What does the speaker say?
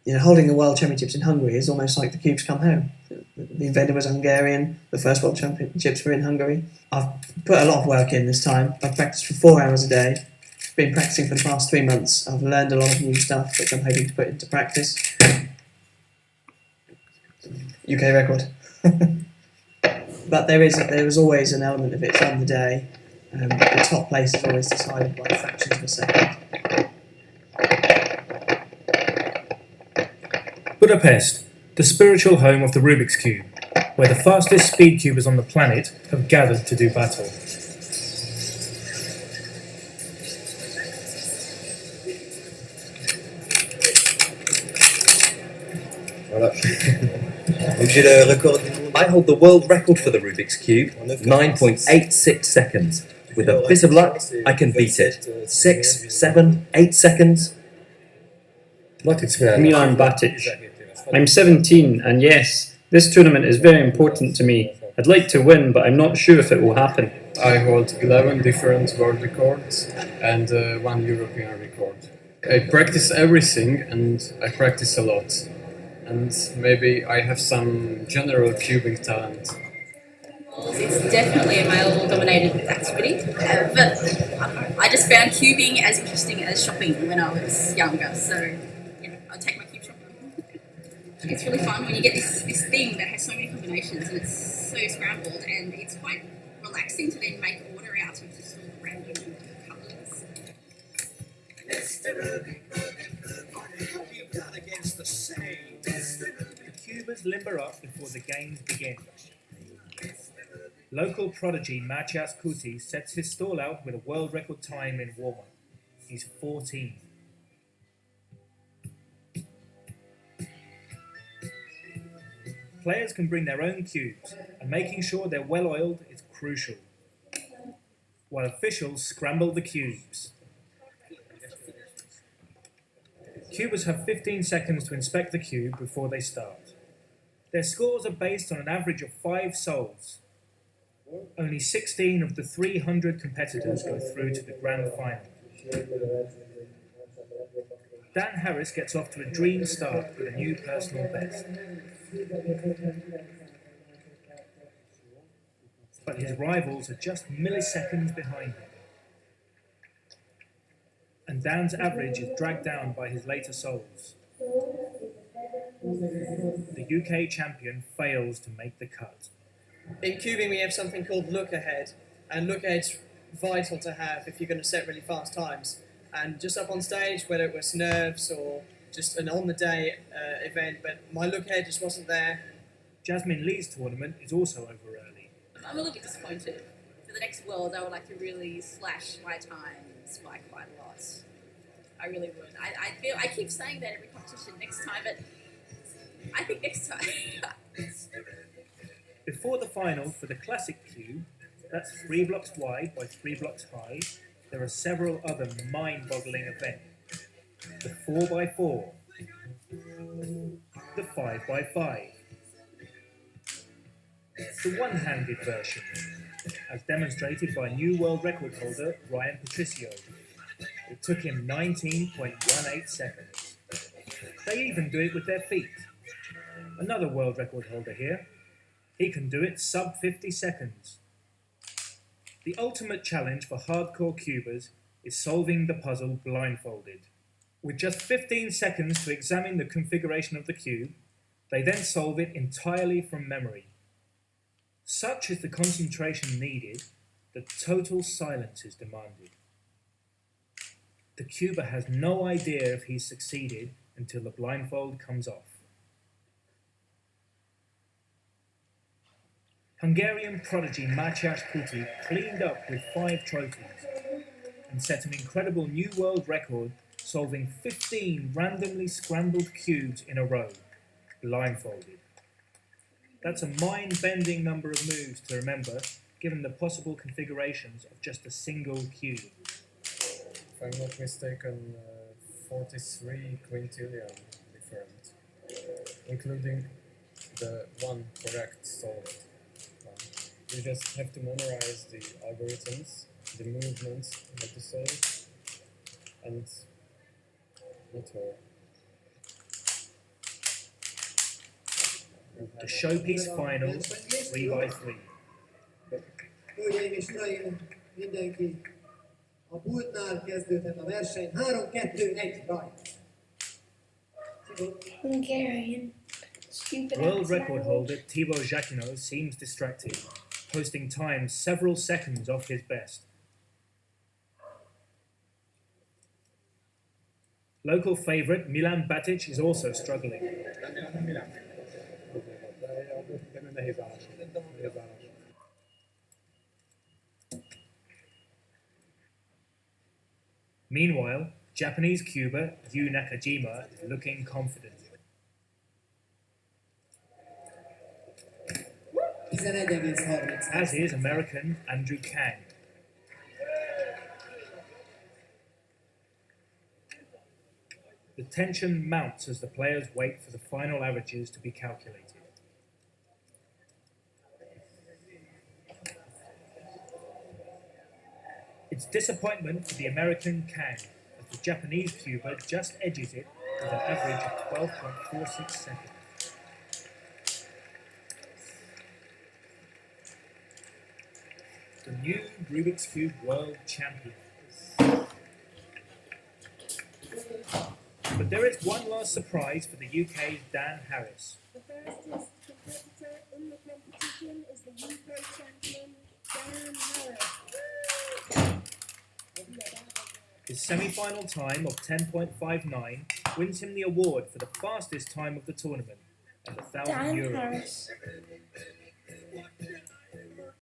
holding the World Championships in Hungary is almost like the cubes come home. The inventor was Hungarian. The first World Championships were in Hungary. I've put a lot of work in this time. I've practiced for 4 hours a day. Been practicing for the past 3 months. I've learned a lot of new stuff, which I'm hoping to put into practice. UK record. But there is always an element of it's on the day. The top place is always decided by fractions of a second. Budapest, the spiritual home of the Rubik's Cube, where the fastest speedcubers on the planet have gathered to do battle. Voilà. Donc j'ai le record. I hold the world record for the Rubik's Cube, 9.86 seconds. With a bit of luck, I can beat it. 6, 7, 8 seconds. Milan Batic. I'm 17 and yes, this tournament is very important to me. I'd like to win, but I'm not sure if it will happen. I hold 11 different world records and 1 European record. I practice everything and I practice a lot. And maybe I have some general cubing talent. It's definitely a male-dominated activity, but I just found cubing as interesting as shopping when I was younger, so I'll take my cube shopping. It's really fun when you get this thing that has so many combinations and it's so scrambled, and it's quite relaxing to then make order out of just all the random colours. The cubers limber up before the games begin. Local prodigy Macias Kuti sets his stall out with a world record time in warm-up. He's 14. Players can bring their own cubes, and making sure they're well oiled is crucial, while officials scramble the cubes. Cubers have 15 seconds to inspect the cube before they start. Their scores are based on an average of 5 solves. Only 16 of the 300 competitors go through to the grand final. Dan Harris gets off to a dream start with a new personal best. But his rivals are just milliseconds behind him. And Dan's average is dragged down by his later solves. The UK champion fails to make the cut. In cubing, we have something called look ahead, and look ahead's vital to have if you're going to set really fast times. And just up on stage, whether it was nerves or just an on-the-day event, but my look ahead just wasn't there. Jasmine Lee's tournament is also over early. I'm a little bit disappointed. For the next World, I would like to really slash my times by quite a lot. I really would. I keep saying that every competition next time, but I think next time. Before the final for the classic cube, that's 3 blocks wide by 3 blocks high, there are several other mind-boggling events. The 4x4, the 5x5, the one-handed version, as demonstrated by new world record holder Ryan Patricio. It took him 19.18 seconds. They even do it with their feet. Another world record holder here. He can do it sub 50 seconds. The ultimate challenge for hardcore cubers is solving the puzzle blindfolded. With just 15 seconds to examine the configuration of the cube, they then solve it entirely from memory. Such is the concentration needed that total silence is demanded. The cuber has no idea if he's succeeded until the blindfold comes off. Hungarian prodigy Macias Kuti cleaned up with 5 trophies and set an incredible new world record, solving 15 randomly scrambled cubes in a row, blindfolded. That's a mind-bending number of moves to remember, given the possible configurations of just a single cube. If I'm not mistaken, 43 quintillion different, including the one correct solved. You just have to memorize the algorithms, the movements you have to solve, and not more. The showpiece finals 3x3. Hölgyeim és uraim, mindenki a pultnál kezdődhet a verseny. 3-2-1, rajt! Hungarian. Stupid World ass record language. holder Thibaut Jacquinot seems distracted, posting times several seconds off his best. Local favourite Milan Batic is also struggling. Meanwhile, Japanese cuber Yu Nakajima is looking confident. 11,30. As is American Andrew Kang. The tension mounts as the players wait for the final averages to be calculated. It's disappointment for the American Kang, as the Japanese cuber just edges it with an average of 12.46 seconds. The new Rubik's Cube World Champion. But there is one last surprise for the UK's Dan Harris. The fastest competitor in the competition is the UK champion, Dan Harris. His semi-final time of 10.59 wins him the award for the fastest time of the tournament at €1,000. Dan Harris.